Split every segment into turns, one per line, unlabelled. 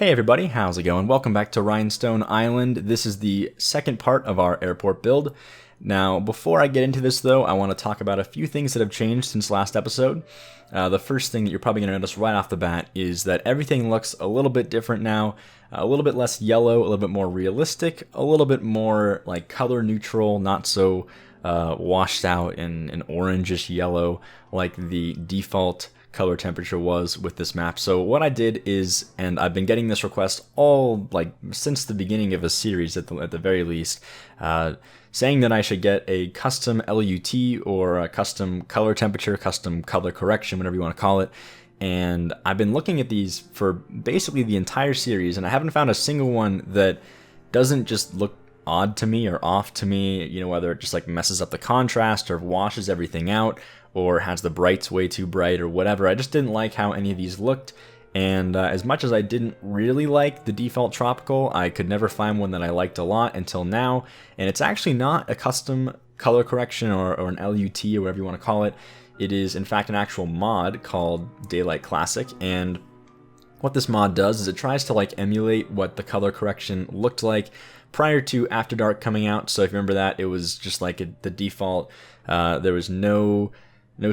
Hey everybody, how's it going? Welcome back to Rhinestone Island. This is the second part of our airport build. Now, before I get into this though, I want to talk about a few things that have changed since last episode. The first thing that you're probably going to notice right off the bat is that everything looks a little bit different now, a little bit less yellow, a little bit more realistic, a little bit more like color neutral, not so washed out in orangish yellow like the default color temperature was with this map. So what I did is, and I've been getting this request all like since the beginning of a series at the very least, saying that I should get a custom LUT or a custom color temperature, custom color correction, whatever you want to call it. And I've been looking at these for basically the entire series, and I haven't found a single one that doesn't just look odd to me or off to me, you know, whether it just like messes up the contrast or washes everything out or has the brights way too bright or whatever. I just didn't like how any of these looked, and as much as I didn't really like the default tropical, I could never find one that I liked a lot until now. And it's actually not a custom color correction or an LUT or whatever you want to call it. It is in fact an actual mod called Daylight Classic, and what this mod does is it tries to like emulate what the color correction looked like prior to After Dark coming out. So if you remember that, it was just like the default. There was no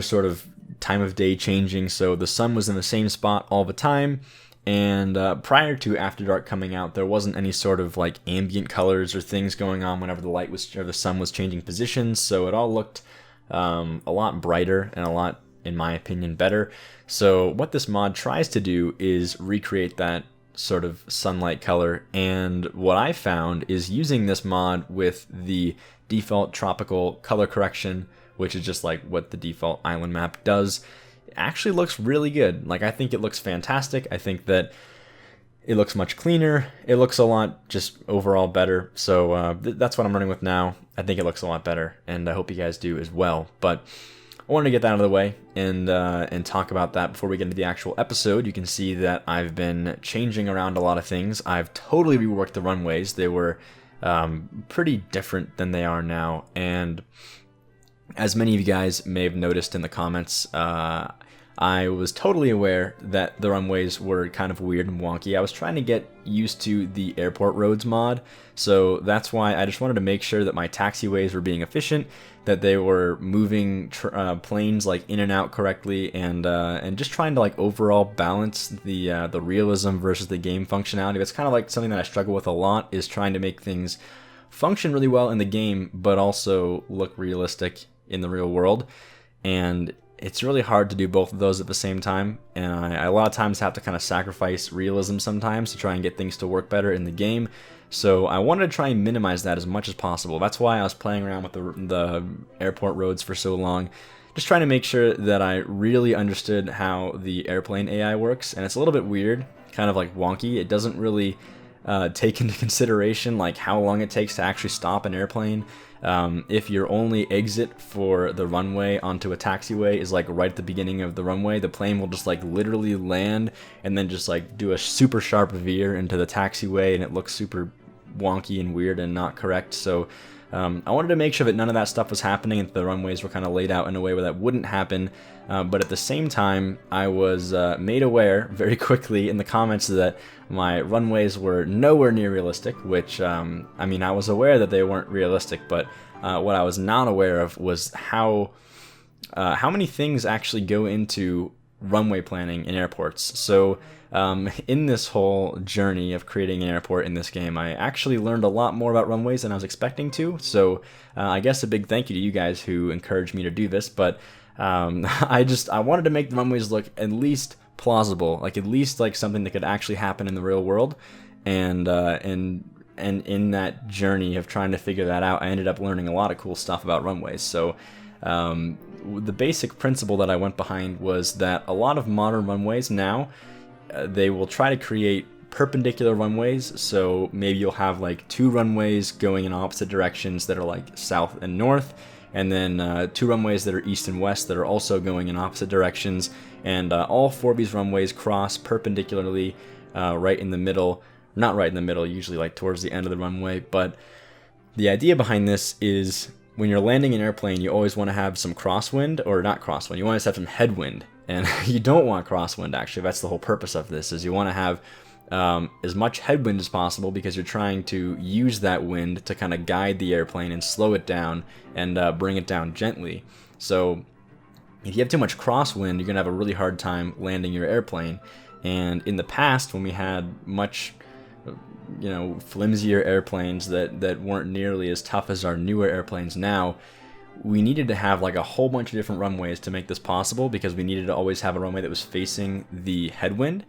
sort of time of day changing, so the sun was in the same spot all the time. And prior to After Dark coming out, there wasn't any sort of like ambient colors or things going on whenever the light was or the sun was changing positions. So it all looked a lot brighter and a lot, in my opinion, better. So what this mod tries to do is recreate that sort of sunlight color, and what I found is using this mod with the default tropical color correction, which is just like what the default island map does, it actually looks really good. Like, I think it looks fantastic. I think that it looks much cleaner. It looks a lot just overall better. So that's what I'm running with now. I think it looks a lot better, and I hope you guys do as well. But I wanted to get that out of the way and talk about that before we get into the actual episode. You can see that I've been changing around a lot of things. I've totally reworked the runways. They were pretty different than they are now, and as many of you guys may have noticed in the comments, I was totally aware that the runways were kind of weird and wonky. I was trying to get used to the airport roads mod, so that's why I just wanted to make sure that my taxiways were being efficient, that they were moving planes like in and out correctly, and just trying to like overall balance the realism versus the game functionality. It's kind of like something that I struggle with a lot, is trying to make things function really well in the game, but also look realistic in the real world. And it's really hard to do both of those at the same time, and I a lot of times have to kind of sacrifice realism sometimes to try and get things to work better in the game. So I wanted to try and minimize that as much as possible. That's why I was playing around with the airport roads for so long, just trying to make sure that I really understood how the airplane AI works. And it's a little bit weird, kind of like wonky. It doesn't really take into consideration like how long it takes to actually stop an airplane. If your only exit for the runway onto a taxiway is like right at the beginning of the runway, the plane will just like literally land and then just like do a super sharp veer into the taxiway, and it looks super wonky and weird and not correct. So I wanted to make sure that none of that stuff was happening and the runways were kind of laid out in a way where that wouldn't happen. But at the same time, I was made aware very quickly in the comments that my runways were nowhere near realistic, which, I mean, I was aware that they weren't realistic, but what I was not aware of was how many things actually go into runway planning in airports. So in this whole journey of creating an airport in this game, I actually learned a lot more about runways than I was expecting to. So I guess a big thank you to you guys who encouraged me to do this. But I wanted to make the runways look at least plausible, like at least like something that could actually happen in the real world. And in that journey of trying to figure that out, I ended up learning a lot of cool stuff about runways. So the basic principle that I went behind was that a lot of modern runways now, they will try to create perpendicular runways. So maybe you'll have like two runways going in opposite directions that are like south and north, and then two runways that are east and west that are also going in opposite directions, and all four of these runways cross perpendicularly right in the middle. Not right in the middle, usually like towards the end of the runway. But the idea behind this is when you're landing an airplane, you always want to have some crosswind, or not crosswind, you want to have some headwind. And you don't want crosswind, actually. That's the whole purpose of this, is you want to have as much headwind as possible, because you're trying to use that wind to kind of guide the airplane and slow it down and bring it down gently. So if you have too much crosswind, you're going to have a really hard time landing your airplane. And in the past, when we had much flimsier airplanes that weren't nearly as tough as our newer airplanes now, we needed to have like a whole bunch of different runways to make this possible, because we needed to always have a runway that was facing the headwind.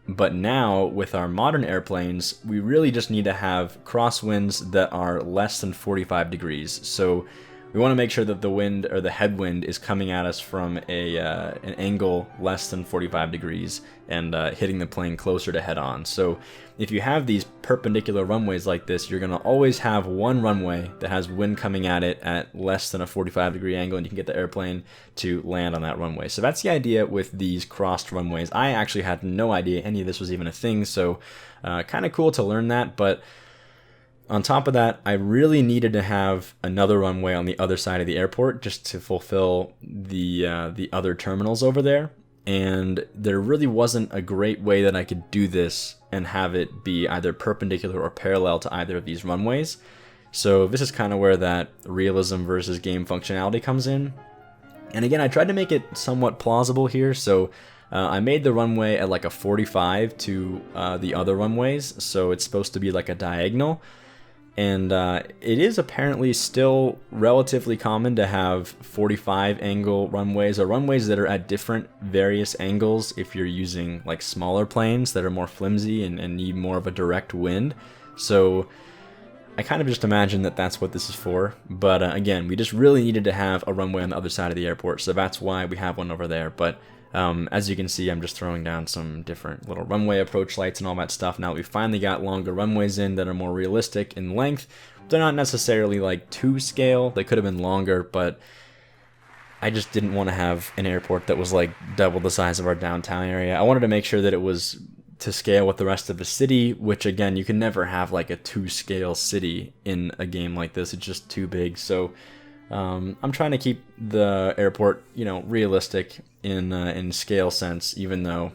But now, with our modern airplanes, we really just need to have crosswinds that are less than 45 degrees. So we want to make sure that the wind, or the headwind, is coming at us from an angle less than 45 degrees and hitting the plane closer to head on. So if you have these perpendicular runways like this, you're going to always have one runway that has wind coming at it at less than a 45 degree angle, and you can get the airplane to land on that runway. So that's the idea with these crossed runways. I actually had no idea any of this was even a thing, so kind of cool to learn that. But on top of that, I really needed to have another runway on the other side of the airport just to fulfill the other terminals over there. And there really wasn't a great way that I could do this and have it be either perpendicular or parallel to either of these runways. So this is kind of where that realism versus game functionality comes in. And again, I tried to make it somewhat plausible here. So I made the runway at like a 45 to the other runways. So it's supposed to be like a diagonal. And it is apparently still relatively common to have 45 angle runways, or runways that are at different various angles if you're using like smaller planes that are more flimsy and need more of a direct wind. So I kind of just imagine that that's what this is for. But again, we just really needed to have a runway on the other side of the airport, so that's why we have one over there. But as you can see, I'm just throwing down some different little runway approach lights and all that stuff. Now that we've finally got longer runways in that are more realistic in length, they're not necessarily like to scale. They could have been longer, but I just didn't want to have an airport that was like double the size of our downtown area. I wanted to make sure that it was to scale with the rest of the city, which again, you can never have like a to scale city in a game like this. It's just too big. So I'm trying to keep the airport, realistic in scale sense, even though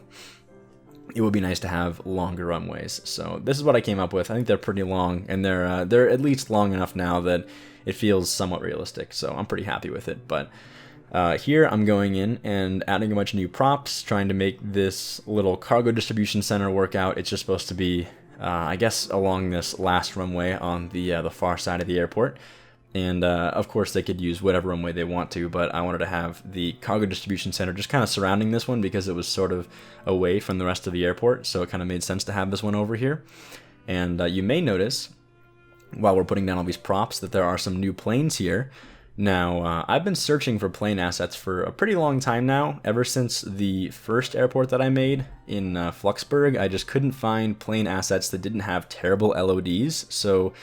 it would be nice to have longer runways. So this is what I came up with. I think they're pretty long, and they're at least long enough now that it feels somewhat realistic. So I'm pretty happy with it. But here I'm going in and adding a bunch of new props, trying to make this little cargo distribution center work out. It's just supposed to be, I guess, along this last runway on the far side of the airport. And of course, they could use whatever runway they want to, but I wanted to have the cargo distribution center just kind of surrounding this one because it was sort of away from the rest of the airport, so it kind of made sense to have this one over here. And you may notice, while we're putting down all these props, that there are some new planes here. Now, I've been searching for plane assets for a pretty long time now. Ever since the first airport that I made in Fluxburg, I just couldn't find plane assets that didn't have terrible LODs, so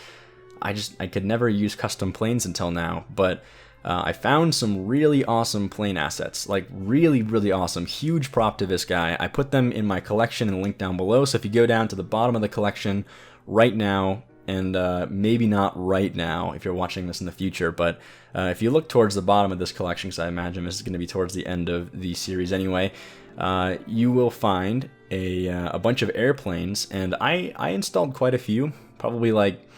I could never use custom planes until now. But I found some really awesome plane assets, like really, really awesome. Huge prop to this guy. I put them in my collection and link down below, so if you go down to the bottom of the collection right now, and maybe not right now if you're watching this in the future, but if you look towards the bottom of this collection, because I imagine this is going to be towards the end of the series anyway, you will find a bunch of airplanes, and I installed quite a few, probably like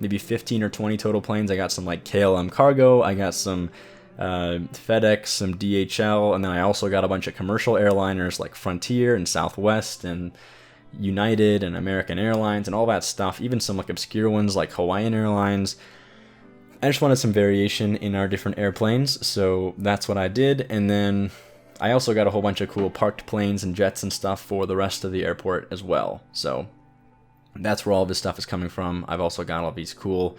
maybe 15 or 20 total planes. I got some like KLM Cargo, I got some FedEx, some DHL, and then I also got a bunch of commercial airliners like Frontier and Southwest and United and American Airlines and all that stuff, even some like obscure ones like Hawaiian Airlines. I just wanted some variation in our different airplanes, so that's what I did. And then I also got a whole bunch of cool parked planes and jets and stuff for the rest of the airport as well. So that's where all this stuff is coming from. I've also got all these cool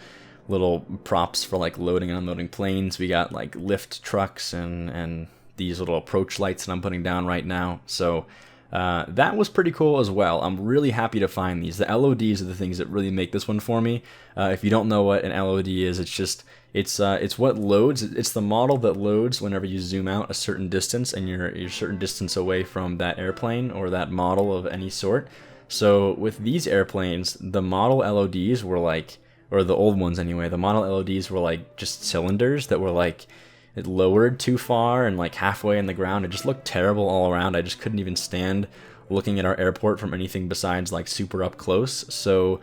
little props for like loading and unloading planes. We got like lift trucks and these little approach lights that I'm putting down right now. So that was pretty cool as well. I'm really happy to find these. The LODs are the things that really make this one for me. If you don't know what an LOD is, it's what loads. It's the model that loads whenever you zoom out a certain distance and you're a certain distance away from that airplane or that model of any sort. So with these airplanes, the model LODs were like, or the old ones anyway, the model LODs were like just cylinders that were like lowered too far and like halfway in the ground. It just looked terrible all around. I just couldn't even stand looking at our airport from anything besides like super up close. So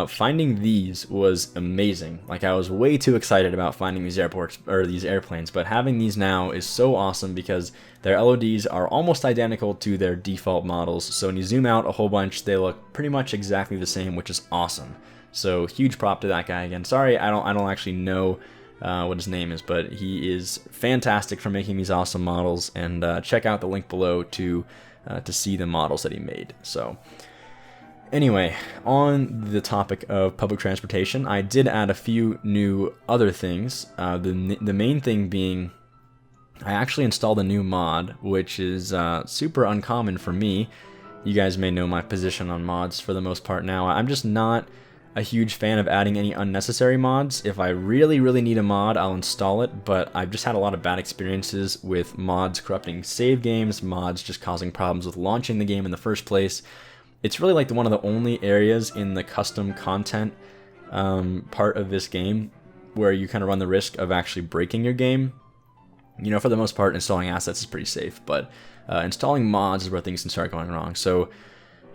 finding these was amazing. Like, I was way too excited about finding these airports or these airplanes, but having these now is so awesome because their LODs are almost identical to their default models. So when you zoom out a whole bunch, they look pretty much exactly the same, which is awesome. So huge prop to that guy again. Sorry, I don't actually know what his name is, but he is fantastic for making these awesome models. And check out the link below to see the models that he made. So anyway, on the topic of public transportation, I did add a few new other things. The main thing being, I actually installed a new mod, which is super uncommon for me. You guys may know my position on mods for the most part now. I'm just not a huge fan of adding any unnecessary mods. If I really, really need a mod, I'll install it, but I've just had a lot of bad experiences with mods corrupting save games, mods just causing problems with launching the game in the first place. It's really like one of the only areas in the custom content part of this game where you kind of run the risk of actually breaking your game. You know, for the most part, installing assets is pretty safe, but installing mods is where things can start going wrong. So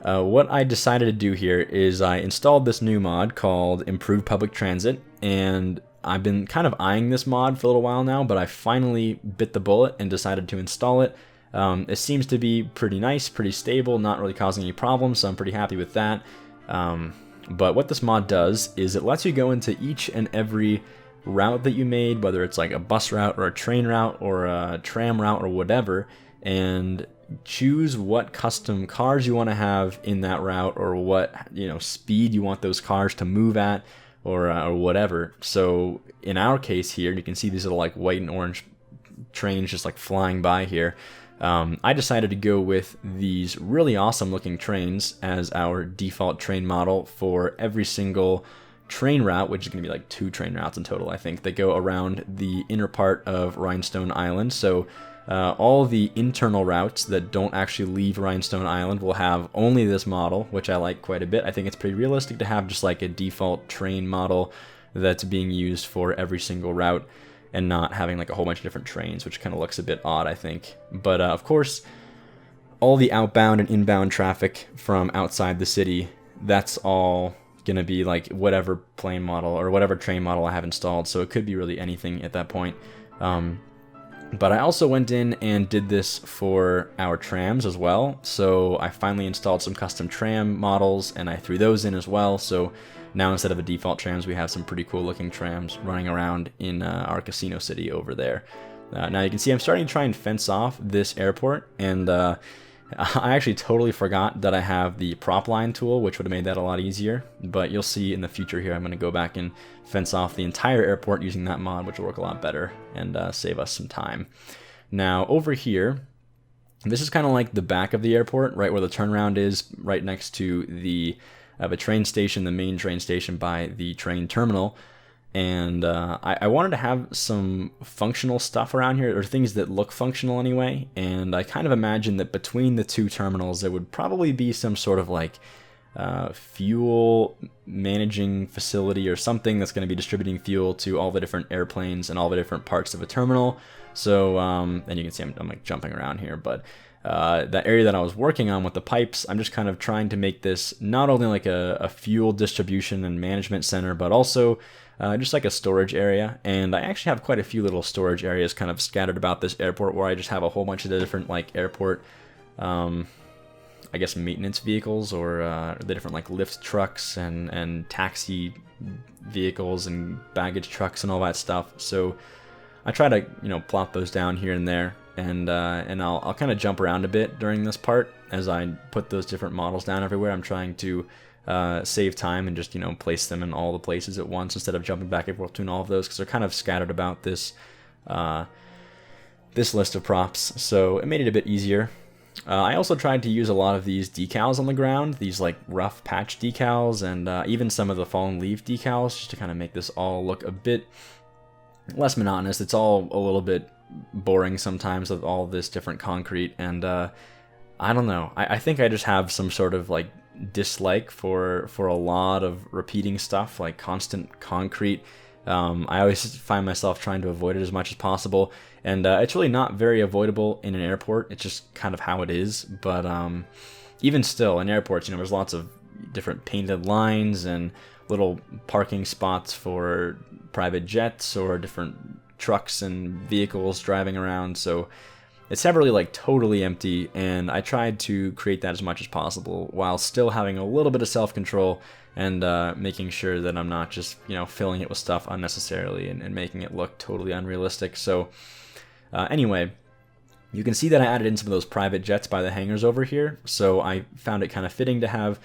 what I decided to do here is I installed this new mod called Improved Public Transit, and I've been kind of eyeing this mod for a little while now, but I finally bit the bullet and decided to install it. It seems to be pretty nice, pretty stable, not really causing any problems, so I'm pretty happy with that. But what this mod does is it lets you go into each and every route that you made, whether it's like a bus route or a train route or a tram route or whatever, and choose what custom cars you want to have in that route, or what, you know, speed you want those cars to move at, or whatever. So in our case here, you can see these little like white and orange trains just like flying by here. I decided to go with these really awesome looking trains as our default train model for every single train route, which is going to be like 2 train routes in total, I think, that go around the inner part of Rhinestone Island. So all the internal routes that don't actually leave Rhinestone Island will have only this model, which I like quite a bit. I think it's pretty realistic to have just like a default train model that's being used for every single route, and not having like a whole bunch of different trains, which kind of looks a bit odd, I think. But of course, all the outbound and inbound traffic from outside the city, that's all gonna be like whatever plane model or whatever train model I have installed, so it could be really anything at that point. But I also went in and did this for our trams as well. So I finally installed some custom tram models, and I threw those in as well. So now instead of a default trams, we have some pretty cool looking trams running around in our casino city over there. Now you can see I'm starting to try and fence off this airport, and I actually totally forgot that I have the prop line tool, which would have made that a lot easier. But you'll see in the future here, I'm going to go back and fence off the entire airport using that mod, which will work a lot better and save us some time. Now over here, this is kind of like the back of the airport, right where the turnaround is, right next to the train station, the main train station by the train terminal. And I wanted to have some functional stuff around here, or things that look functional anyway, and I kind of imagined that between the 2 terminals there would probably be some sort of like fuel managing facility or something that's going to be distributing fuel to all the different airplanes and all the different parts of a terminal. So and you can see I'm like jumping around here, but that area that I was working on with the pipes, I'm just kind of trying to make this not only like a fuel distribution and management center, but also just like a storage area. And I actually have quite a few little storage areas kind of scattered about this airport, where I just have a whole bunch of the different like airport, I guess, maintenance vehicles, or the different like lift trucks and taxi vehicles and baggage trucks and all that stuff. So I try to, you know, plop those down here and there, and I'll kind of jump around a bit during this part as I put those different models down everywhere. I'm trying to save time and just, you know, place them in all the places at once instead of jumping back and forth between all of those, because they're kind of scattered about this this list of props. So it made it a bit easier. I also tried to use a lot of these decals on the ground, these like rough patch decals, and even some of the fallen leaf decals, just to kind of make this all look a bit less monotonous. It's all a little bit boring sometimes with all this different concrete, and I don't know. I think I just have some sort of like dislike for a lot of repeating stuff, like constant concrete. I always find myself trying to avoid it as much as possible, and it's really not very avoidable in an airport. It's just kind of how it is. But even still in airports, there's lots of different painted lines and little parking spots for private jets or different trucks and vehicles driving around. So it's never really like totally empty, and I tried to create that as much as possible while still having a little bit of self-control and making sure that I'm not just filling it with stuff unnecessarily and making it look totally unrealistic. So anyway, you can see that I added in some of those private jets by the hangars over here, so I found it kind of fitting to have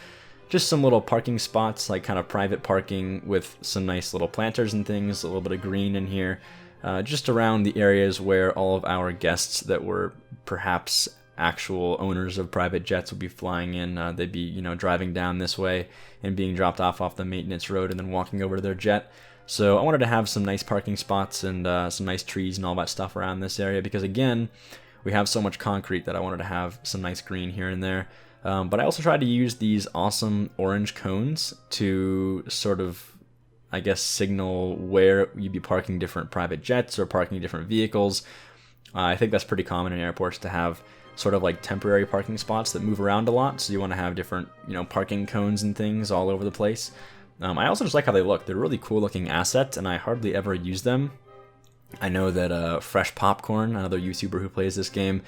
just some little parking spots, like kind of private parking with some nice little planters and things, a little bit of green in here, just around the areas where all of our guests that were perhaps actual owners of private jets would be flying in. They'd be, driving down this way and being dropped off the maintenance road and then walking over to their jet. So I wanted to have some nice parking spots and some nice trees and all that stuff around this area because, again, we have so much concrete that I wanted to have some nice green here and there. But I also tried to use these awesome orange cones to sort of, I guess, signal where you'd be parking different private jets or parking different vehicles. I think that's pretty common in airports to have sort of like temporary parking spots that move around a lot. So you want to have different, parking cones and things all over the place. I also just like how they look. They're really cool looking assets, and I hardly ever use them. I know that Fresh Popcorn, another YouTuber who plays this game,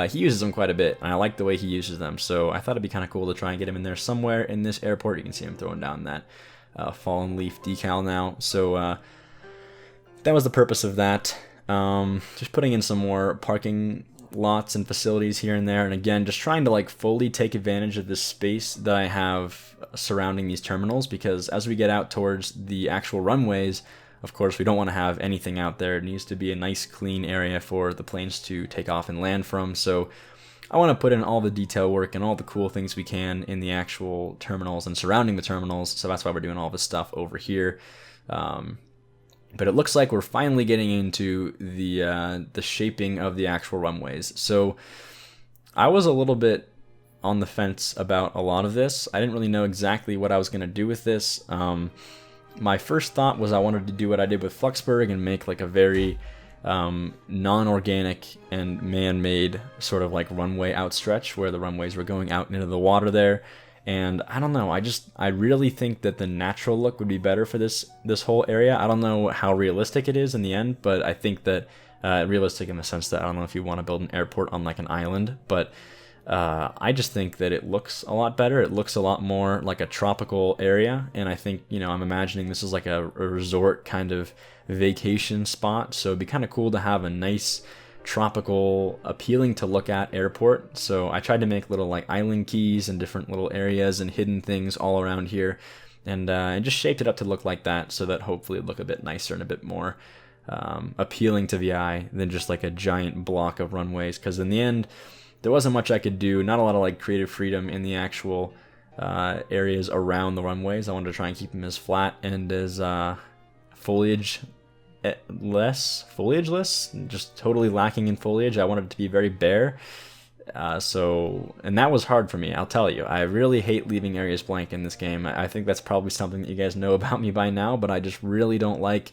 he uses them quite a bit, and I like the way he uses them. So I thought it'd be kind of cool to try and get him in there somewhere in this airport. You can see him throwing down that fallen leaf decal now. So that was the purpose of that. Just putting in some more parking lots and facilities here and there, and again, just trying to like fully take advantage of this space that I have surrounding these terminals, because as we get out towards the actual runways, of course, we don't want to have anything out there. It needs to be a nice clean area for the planes to take off and land from. So I want to put in all the detail work and all the cool things we can in the actual terminals and surrounding the terminals. So that's why we're doing all this stuff over here. But it looks like we're finally getting into the shaping of the actual runways. So I was a little bit on the fence about a lot of this. I didn't really know exactly what I was going to do with this. My first thought was I wanted to do what I did with Fluxburg and make like a very non-organic and man-made sort of like runway outstretch where the runways were going out into the water there. And I don't know, I really think that the natural look would be better for this whole area. I don't know how realistic it is in the end, but I think that realistic in the sense that I don't know if you want to build an airport on like an island, but I just think that it looks a lot better. It looks a lot more like a tropical area, and I think, I'm imagining this is like a resort kind of vacation spot, so it'd be kind of cool to have a nice tropical, appealing to look at airport. So I tried to make little like island keys and different little areas and hidden things all around here, and just shaped it up to look like that, so that hopefully it'd look a bit nicer and a bit more appealing to the eye than just like a giant block of runways, because in the end there wasn't much I could do, not a lot of like creative freedom in the actual areas around the runways. I wanted to try and keep them as flat and as foliage-less, just totally lacking in foliage. I wanted it to be very bare. And that was hard for me, I'll tell you. I really hate leaving areas blank in this game. I think that's probably something that you guys know about me by now, but I just really don't like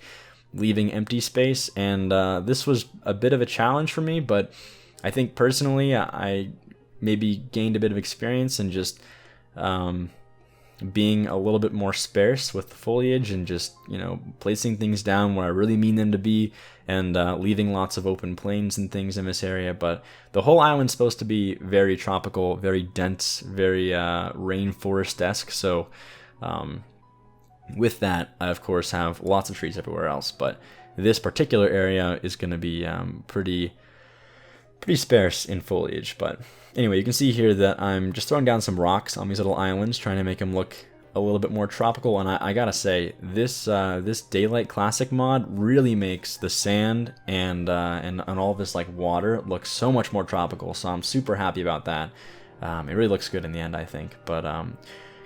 leaving empty space, and this was a bit of a challenge for me, but I think personally I maybe gained a bit of experience in just being a little bit more sparse with the foliage and just, placing things down where I really mean them to be, and leaving lots of open plains and things in this area. But the whole island's supposed to be very tropical, very dense, very rainforest-esque. So with that, I of course have lots of trees everywhere else, but this particular area is going to be pretty sparse in foliage. But anyway, you can see here that I'm just throwing down some rocks on these little islands, trying to make them look a little bit more tropical. And I gotta say, this Daylight Classic mod really makes the sand and all this like water look so much more tropical. So I'm super happy about that. It really looks good in the end, I think. But I'm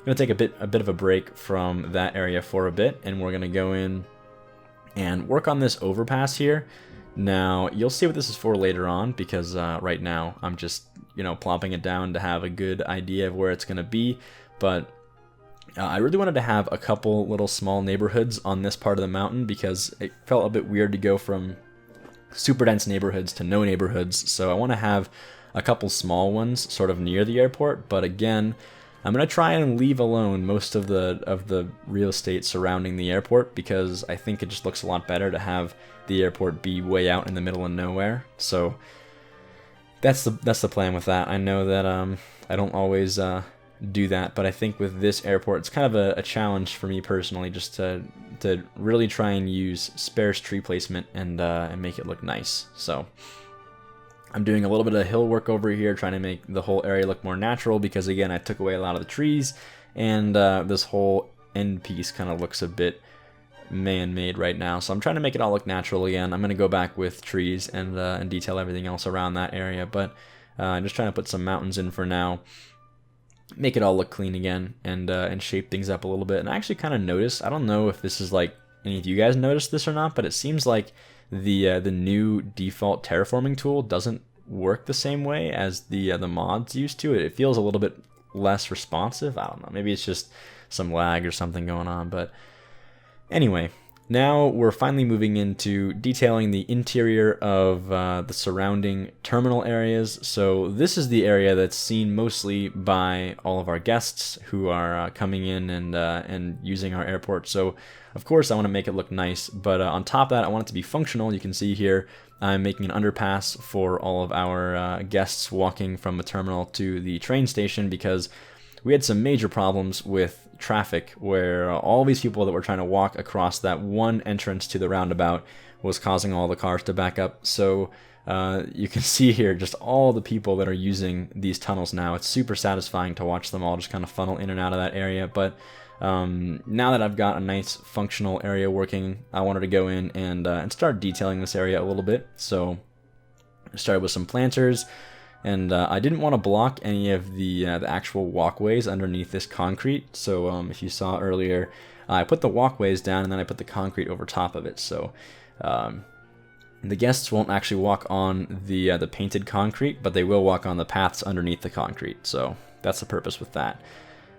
gonna take a bit of a break from that area for a bit, and we're gonna go in and work on this overpass here. Now, you'll see what this is for later on, because right now I'm just, plopping it down to have a good idea of where it's going to be. But I really wanted to have a couple little small neighborhoods on this part of the mountain, because it felt a bit weird to go from super dense neighborhoods to no neighborhoods. So I want to have a couple small ones sort of near the airport, but again, I'm going to try and leave alone most of the real estate surrounding the airport, because I think it just looks a lot better to have the airport be way out in the middle of nowhere. So that's the plan with that. I know that I don't always do that, but I think with this airport, it's kind of a challenge for me personally, just to really try and use sparse tree placement and make it look nice. So I'm doing a little bit of hill work over here, trying to make the whole area look more natural, because again, I took away a lot of the trees, and this whole end piece kind of looks a bit man-made right now. So I'm trying to make it all look natural again. I'm going to go back with trees and detail everything else around that area, but I'm just trying to put some mountains in for now, make it all look clean again, and shape things up a little bit. And I actually kind of noticed, I don't know if this is like any of you guys noticed this or not, but it seems like the new default terraforming tool doesn't work the same way as the mods used to. It feels a little bit less responsive. I don't know, maybe it's just some lag or something going on. But anyway, now we're finally moving into detailing the interior of the surrounding terminal areas. So this is the area that's seen mostly by all of our guests who are coming in and using our airport. So of course I want to make it look nice, but on top of that I want it to be functional. You can see here I'm making an underpass for all of our guests walking from the terminal to the train station, because we had some major problems with traffic where all these people that were trying to walk across that one entrance to the roundabout was causing all the cars to back up. So you can see here just all the people that are using these tunnels now. It's super satisfying to watch them all just kind of funnel in and out of that area. But now that I've got a nice functional area working, I wanted to go in and start detailing this area a little bit. So I started with some planters. And I didn't want to block any of the actual walkways underneath this concrete. So if you saw earlier, I put the walkways down and then I put the concrete over top of it. So the guests won't actually walk on the painted concrete, but they will walk on the paths underneath the concrete. So that's the purpose with that.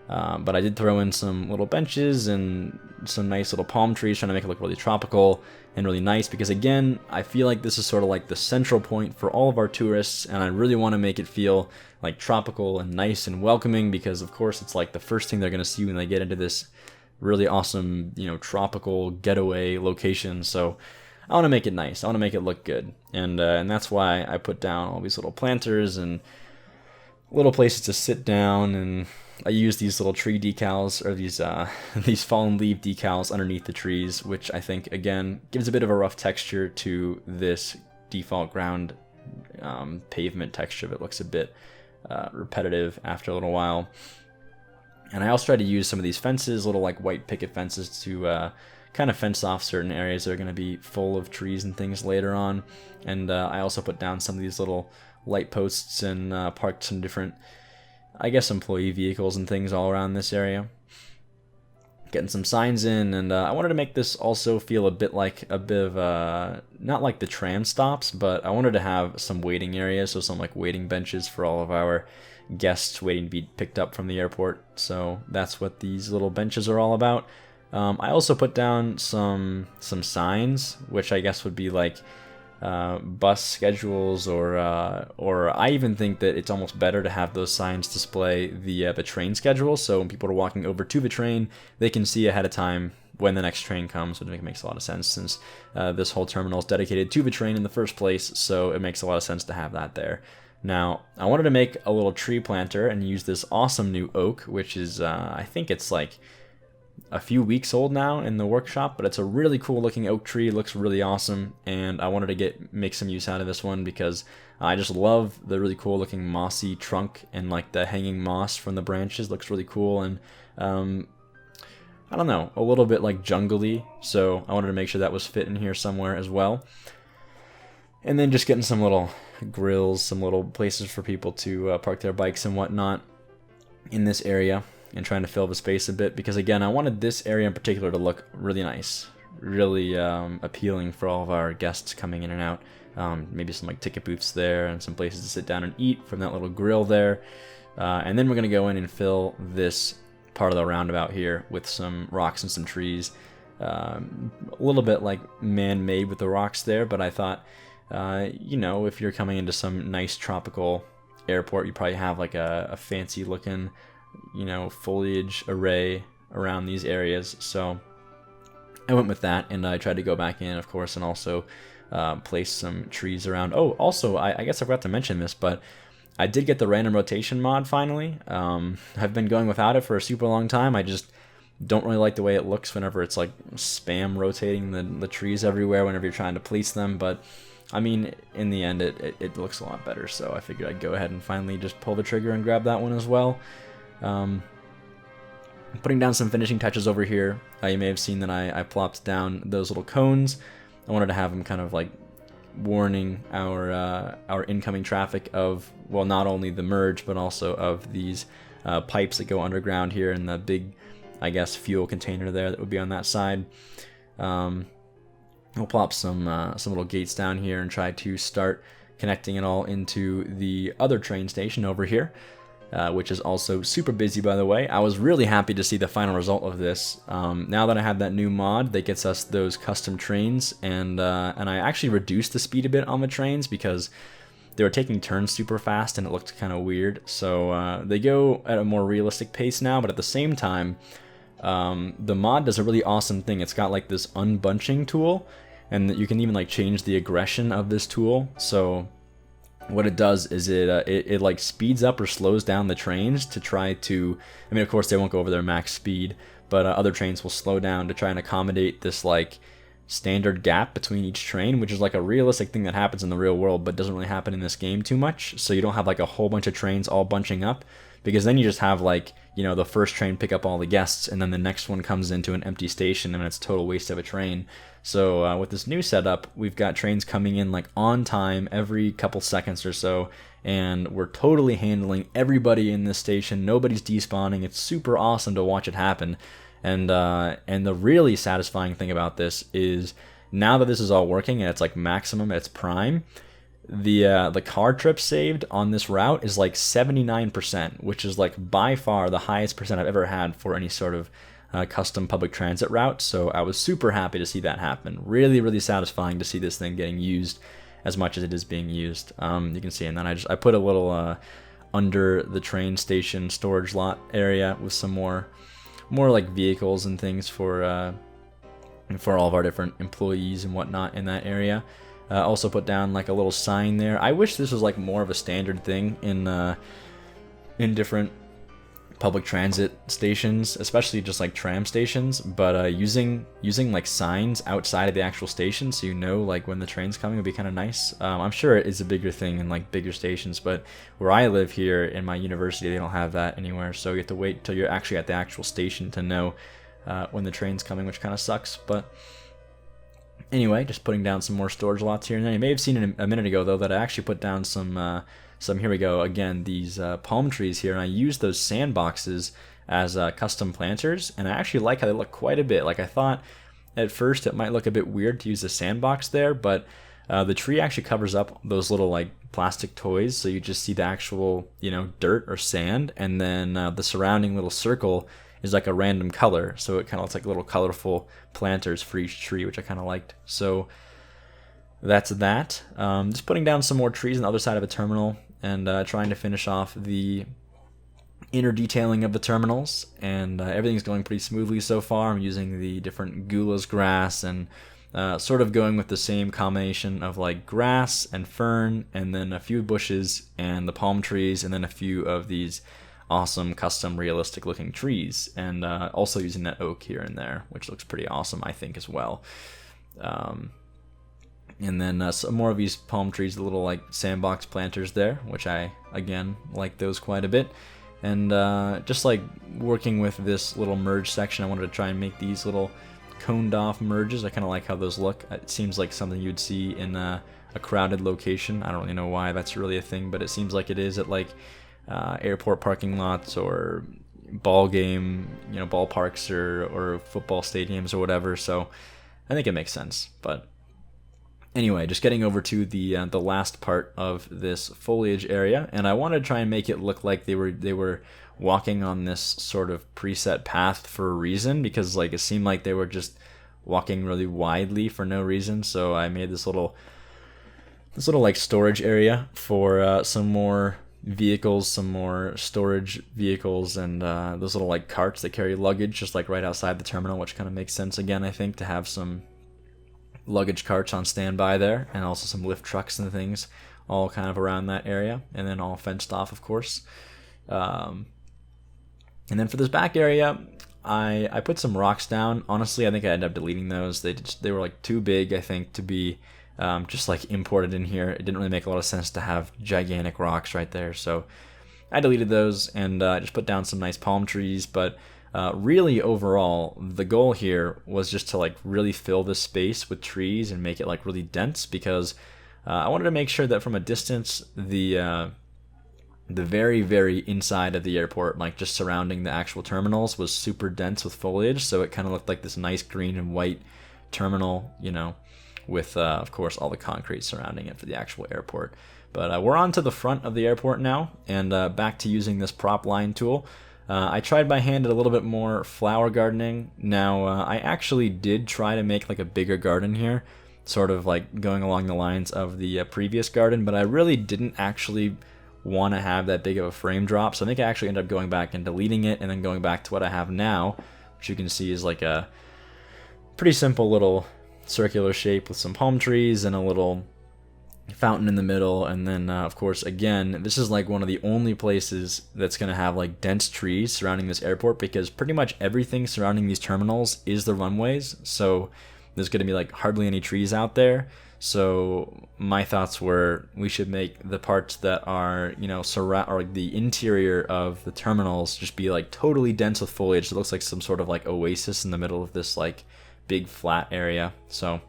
But I did throw in some little benches and some nice little palm trees, trying to make it look really tropical and really nice, because again, I feel like this is sort of like the central point for all of our tourists, and I really want to make it feel like tropical and nice and welcoming, because of course it's like the first thing they're going to see when they get into this really awesome, tropical getaway location. So I want to make it nice. I want to make it look good, and that's why I put down all these little planters and little places to sit down, and I use these little tree decals, or these fallen leaf decals underneath the trees, which I think again gives a bit of a rough texture to this default ground pavement texture that looks a bit repetitive after a little while. And I also try to use some of these fences, little like white picket fences, to kind of fence off certain areas that are going to be full of trees and things later on. And I also put down some of these little light posts and parked some different, I guess, employee vehicles and things all around this area. Getting some signs in, and I wanted to make this also feel a bit of not like the tram stops, but I wanted to have some waiting areas, so some like waiting benches for all of our guests waiting to be picked up from the airport. So that's what these little benches are all about. I also put down some signs, which I guess would be like bus schedules, or I even think that it's almost better to have those signs display the train schedule, so when people are walking over to the train, they can see ahead of time when the next train comes, which makes a lot of sense since this whole terminal is dedicated to the train in the first place, so it makes a lot of sense to have that there. Now, I wanted to make a little tree planter and use this awesome new oak, which is, I think it's like a few weeks old now in the workshop, but it's a really cool looking oak tree. It looks really awesome, and I wanted to make some use out of this one because I just love the really cool looking mossy trunk, and like the hanging moss from the branches looks really cool, and I don't know, a little bit like jungly, so I wanted to make sure that was fit in here somewhere as well. And then just getting some little grills, some little places for people to park their bikes and whatnot in this area, and trying to fill the space a bit, because again, I wanted this area in particular to look really nice, really appealing for all of our guests coming in and out. Maybe some like ticket booths there, and some places to sit down and eat from that little grill there. And then we're going to go in and fill this part of the roundabout here with some rocks and some trees. A little bit like man-made with the rocks there, but I thought, if you're coming into some nice tropical airport, you probably have like a fancy looking, foliage array around these areas. So I went with that, and I tried to go back in, of course, and also place some trees around. Oh, also, I guess I forgot to mention this, but I did get the random rotation mod finally. I've been going without it for a super long time. I just don't really like the way it looks whenever it's like spam rotating the trees everywhere whenever you're trying to place them. But I mean, in the end, it looks a lot better. So I figured I'd go ahead and finally just pull the trigger and grab that one as well. Putting down some finishing touches over here. You may have seen that I plopped down those little cones. I wanted to have them kind of like warning our incoming traffic of, well, not only the merge, but also of these pipes that go underground here in the big, I guess, fuel container there that would be on that side. We'll plop some little gates down here and try to start connecting it all into the other train station over here, which is also super busy, by the way. I was really happy to see the final result of this. Now that I have that new mod that gets us those custom trains, and I actually reduced the speed a bit on the trains because they were taking turns super fast and it looked kind of weird. So they go at a more realistic pace now, but at the same time, the mod does a really awesome thing. It's got like this unbunching tool, and you can even like change the aggression of this tool. So what it does is it like speeds up or slows down the trains to try to, I mean, of course they won't go over their max speed, but other trains will slow down to try and accommodate this like standard gap between each train, which is like a realistic thing that happens in the real world, but doesn't really happen in this game too much. So you don't have like a whole bunch of trains all bunching up, because then you just have like, the first train pick up all the guests, and then the next one comes into an empty station, and it's a total waste of a train. So with this new setup, we've got trains coming in like on time every couple seconds or so, and we're totally handling everybody in this station. Nobody's despawning. It's super awesome to watch it happen. And the really satisfying thing about this is, now that this is all working and it's like maximum at its prime, the car trip saved on this route is like 79%, which is like by far the highest percent I've ever had for any sort of custom public transit route. So I was super happy to see that happen. Really, really satisfying to see this thing getting used as much as it is being used. You can see, and then I put a little under the train station storage lot area with some more like vehicles and things for all of our different employees and whatnot in that area. Also put down like a little sign there. I wish this was like more of a standard thing in different public transit stations, especially just like tram stations, but using like signs outside of the actual station so like when the train's coming would be kind of nice. I'm sure it is a bigger thing in like bigger stations, but where I live here in my university, they don't have that anywhere, so you have to wait till you're actually at the actual station to know when the train's coming, which kind of sucks. But anyway, just putting down some more storage lots here and there. You may have seen it a minute ago though that I actually put down some here we go again, these palm trees here, and I used those sandboxes as custom planters, and I actually like how they look quite a bit. Like, I thought at first it might look a bit weird to use a sandbox there, but the tree actually covers up those little like plastic toys, so you just see the actual dirt or sand, and then the surrounding little circle is like a random color, so it kind of looks like little colorful planters for each tree, which I kind of liked. So that's that. Just putting down some more trees on the other side of a terminal, and trying to finish off the inner detailing of the terminals, and everything's going pretty smoothly so far. I'm using the different Gula's grass and sort of going with the same combination of like grass and fern, and then a few bushes and the palm trees, and then a few of these awesome custom realistic looking trees, and also using that oak here and there, which looks pretty awesome, I think, as well. And then some more of these palm trees, the little like sandbox planters there, which I again like those quite a bit. And just like working with this little merge section, I wanted to try and make these little coned off merges. I kind of like how those look. It seems like something you'd see in a crowded location. I don't really know why that's really a thing, but it seems like it is at like airport parking lots or ball game, ballparks or football stadiums or whatever. So I think it makes sense. But anyway, just getting over to the last part of this foliage area, and I wanted to try and make it look like they were walking on this sort of preset path for a reason, because like it seemed like they were just walking really widely for no reason. So I made this little like storage area for some more vehicles, some more storage vehicles, and those little like carts that carry luggage just like right outside the terminal, which kind of makes sense again, I think, to have some luggage carts on standby there, and also some lift trucks and things all kind of around that area, and then all fenced off, of course. And then for this back area, I put some rocks down. Honestly, I think I ended up deleting those. They were like too big, I think, to be just like imported in here. It didn't really make a lot of sense to have gigantic rocks right there, so I deleted those and just put down some nice palm trees. But really, overall, the goal here was just to like really fill this space with trees and make it like really dense, because I wanted to make sure that from a distance, the very, very inside of the airport, like just surrounding the actual terminals, was super dense with foliage, so it kind of looked like this nice green and white terminal, you know, with, of course, all the concrete surrounding it for the actual airport. But we're on to the front of the airport now, and back to using this prop line tool. I tried by hand at a little bit more flower gardening. Now, I actually did try to make like a bigger garden here, sort of like going along the lines of the previous garden, but I really didn't actually want to have that big of a frame drop, so I think I actually ended up going back and deleting it, and then going back to what I have now, which you can see is like a pretty simple little circular shape with some palm trees and a little fountain in the middle. And then of course, again, this is like one of the only places that's going to have like dense trees surrounding this airport, because pretty much everything surrounding these terminals is the runways, so there's going to be like hardly any trees out there. So my thoughts were we should make the parts that are, you know, surround, or like the interior of the terminals, just be like totally dense with foliage. It looks like some sort of like oasis in the middle of this like big flat area. So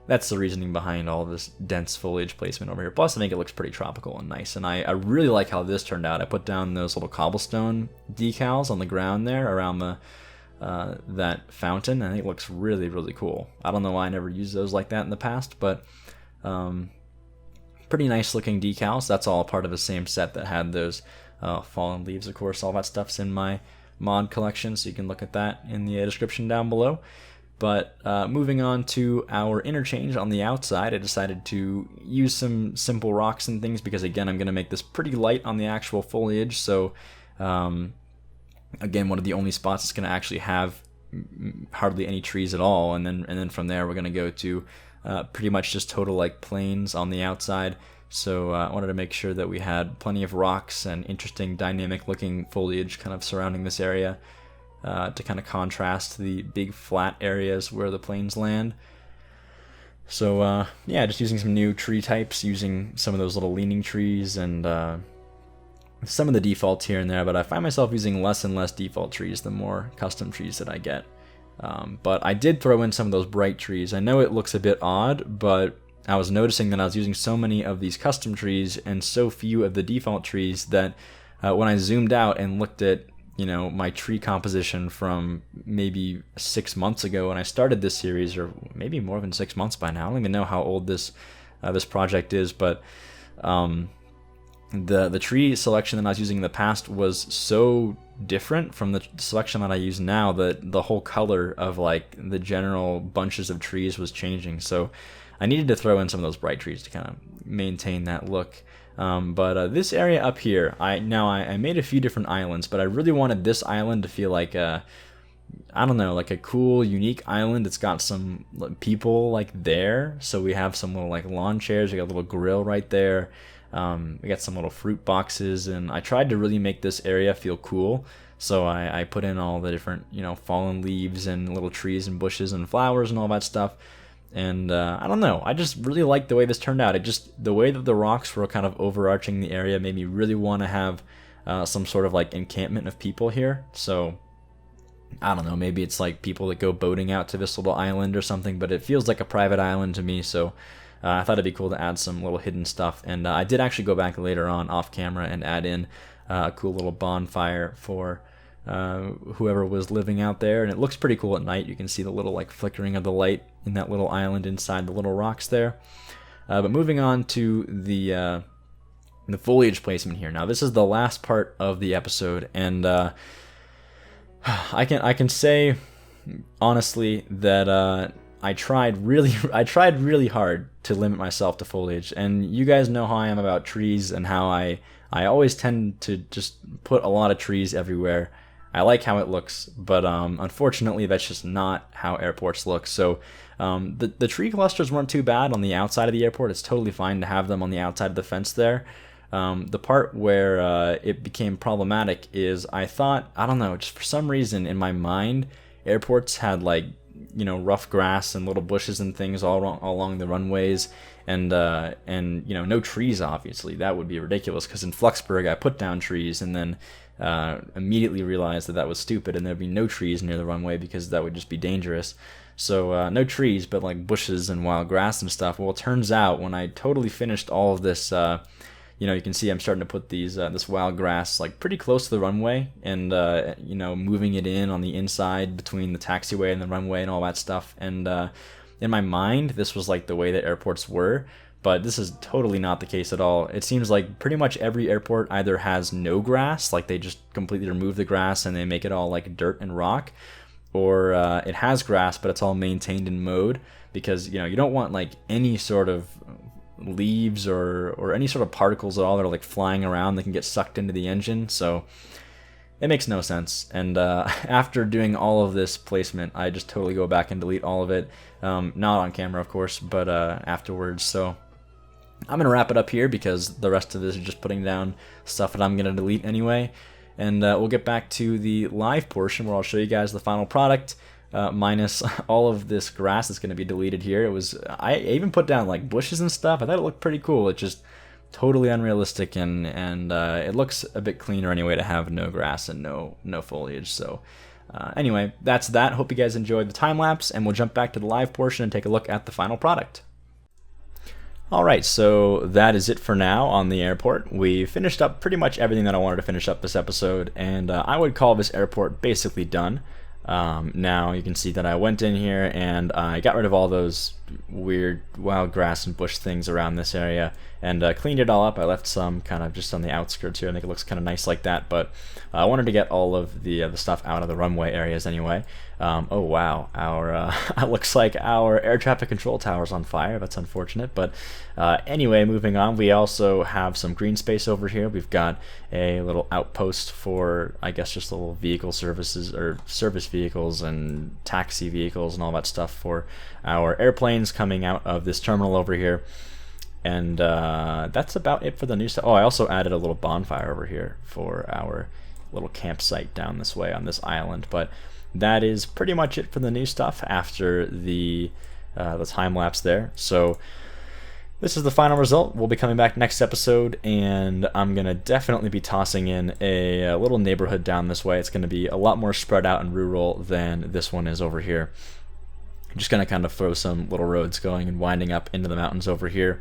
that's the reasoning behind all this dense foliage placement over here. Plus, I think it looks pretty tropical and nice, and I really like how this turned out. I put down those little cobblestone decals on the ground there around the that fountain. I think it looks really, really cool. I don't know why I never used those like that in the past, but pretty nice looking decals. That's all part of the same set that had those fallen leaves, of course. All that stuff's in my mod collection, so you can look at that in the description down below. But moving on to our interchange on the outside, I decided to use some simple rocks and things, because again, I'm going to make this pretty light on the actual foliage. So again, one of the only spots that's going to actually have hardly any trees at all, and then from there we're going to go to pretty much just total like plains on the outside. So I wanted to make sure that we had plenty of rocks and interesting dynamic looking foliage kind of surrounding this area, to kind of contrast the big flat areas where the plains land. So yeah, just using some new tree types, using some of those little leaning trees and some of the defaults here and there, but I find myself using less and less default trees the more custom trees that I get. But I did throw in some of those bright trees. I know it looks a bit odd, but I was noticing that I was using so many of these custom trees and so few of the default trees that when I zoomed out and looked at, you know, my tree composition from maybe 6 months ago when I started this series, or maybe more than 6 months by now. I don't even know how old this project is, but the tree selection that I was using in the past was so different from the selection that I use now that the whole color of like the general bunches of trees was changing. So I needed to throw in some of those bright trees to kind of maintain that look. But this area up here, I made a few different islands, but I really wanted this island to feel like I don't know, like a cool, unique island. It's got some people like there, so we have some little like lawn chairs. We got a little grill right there. We got some little fruit boxes, and I tried to really make this area feel cool. So I put in all the different, you know, fallen leaves and little trees and bushes and flowers and all that stuff. And I don't know, I just really liked the way this turned out. The way that the rocks were kind of overarching the area made me really want to have some sort of like encampment of people here. So I don't know, maybe it's like people that go boating out to this little island or something, but it feels like a private island to me. So I thought it'd be cool to add some little hidden stuff. And I did actually go back later on off camera and add in a cool little bonfire for whoever was living out there, and it looks pretty cool at night. You can see the little like flickering of the light in that little island inside the little rocks there. But moving on to the foliage placement here. Now this is the last part of the episode, and I can say honestly that I tried really hard to limit myself to foliage, and you guys know how I am about trees and how I always tend to just put a lot of trees everywhere. I like how it looks, but unfortunately that's just not how airports look. So the tree clusters weren't too bad on the outside of the airport. It's totally fine to have them on the outside of the fence there. The part where it became problematic is I thought, I don't know, just for some reason in my mind, airports had like, you know, rough grass and little bushes and things all along the runways, and you know, no trees. Obviously, that would be ridiculous, because in Fluxburg I put down trees and then immediately realized that was stupid, and there'd be no trees near the runway because that would just be dangerous. So no trees, but like bushes and wild grass and stuff. Well, it turns out when I totally finished all of this, you know, you can see I'm starting to put these this wild grass like pretty close to the runway, and you know, moving it in on the inside between the taxiway and the runway and all that stuff. And in my mind, this was like the way that airports were, but this is totally not the case at all. It seems like pretty much every airport either has no grass, like they just completely remove the grass and they make it all like dirt and rock, or it has grass but it's all maintained and mowed, because, you know, you don't want like any sort of leaves or any sort of particles at all that are like flying around that can get sucked into the engine. So it makes no sense. And after doing all of this placement, I just totally go back and delete all of it, not on camera of course, but afterwards. So I'm gonna wrap it up here, because the rest of this is just putting down stuff that I'm gonna delete anyway, and we'll get back to the live portion where I'll show you guys the final product, minus all of this grass that's going to be deleted here. I even put down like bushes and stuff. I thought it looked pretty cool. It's just totally unrealistic, and it looks a bit cleaner anyway to have no grass and no foliage. So anyway, that's that. Hope you guys enjoyed the time lapse, and we'll jump back to the live portion and take a look at the final product. Alright, so that is it for now on the airport. We finished up pretty much everything that I wanted to finish up this episode, and I would call this airport basically done. Now you can see that I went in here and I got rid of all those weird wild grass and bush things around this area, and cleaned it all up. I left some kind of just on the outskirts here. I think it looks kind of nice like that, but I wanted to get all of the stuff out of the runway areas anyway. Oh wow, our it looks like our air traffic control tower's on fire. That's unfortunate, but anyway, moving on, we also have some green space over here. We've got a little outpost for, I guess, just little vehicle services, or service vehicles and taxi vehicles and all that stuff for our airplanes coming out of this terminal over here. And that's about it for the new stuff. Oh, I also added a little bonfire over here for our little campsite down this way on this island. But that is pretty much it for the new stuff after the time lapse there. So this is the final result. We'll be coming back next episode, and I'm gonna definitely be tossing in a little neighborhood down this way. It's gonna be a lot more spread out and rural than this one is over here. I'm just gonna kind of throw some little roads going and winding up into the mountains over here,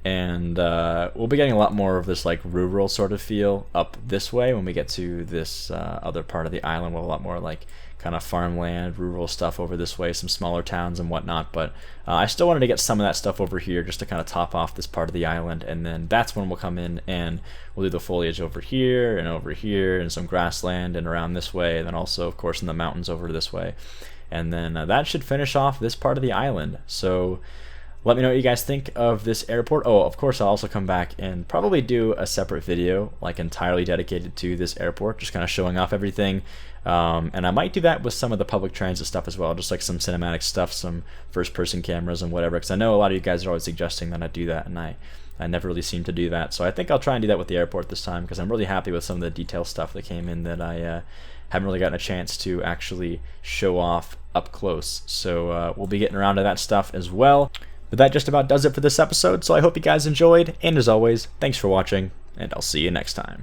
and we'll be getting a lot more of this like rural sort of feel up this way when we get to this other part of the island. We'll have a lot more like kind of farmland, rural stuff over this way, some smaller towns and whatnot, but I still wanted to get some of that stuff over here just to kind of top off this part of the island, and then that's when we'll come in and we'll do the foliage over here and some grassland and around this way, and then also of course in the mountains over this way, and then that should finish off this part of the island. So let me know what you guys think of this airport. Oh, of course, I'll also come back and probably do a separate video, like entirely dedicated to this airport, just kind of showing off everything. And I might do that with some of the public transit stuff as well, just like some cinematic stuff, some first-person cameras and whatever, because I know a lot of you guys are always suggesting that I do that, and I never really seem to do that. So I think I'll try and do that with the airport this time, because I'm really happy with some of the detail stuff that came in that I haven't really gotten a chance to actually show off up close. So we'll be getting around to that stuff as well. But that just about does it for this episode, so I hope you guys enjoyed, and as always, thanks for watching, and I'll see you next time.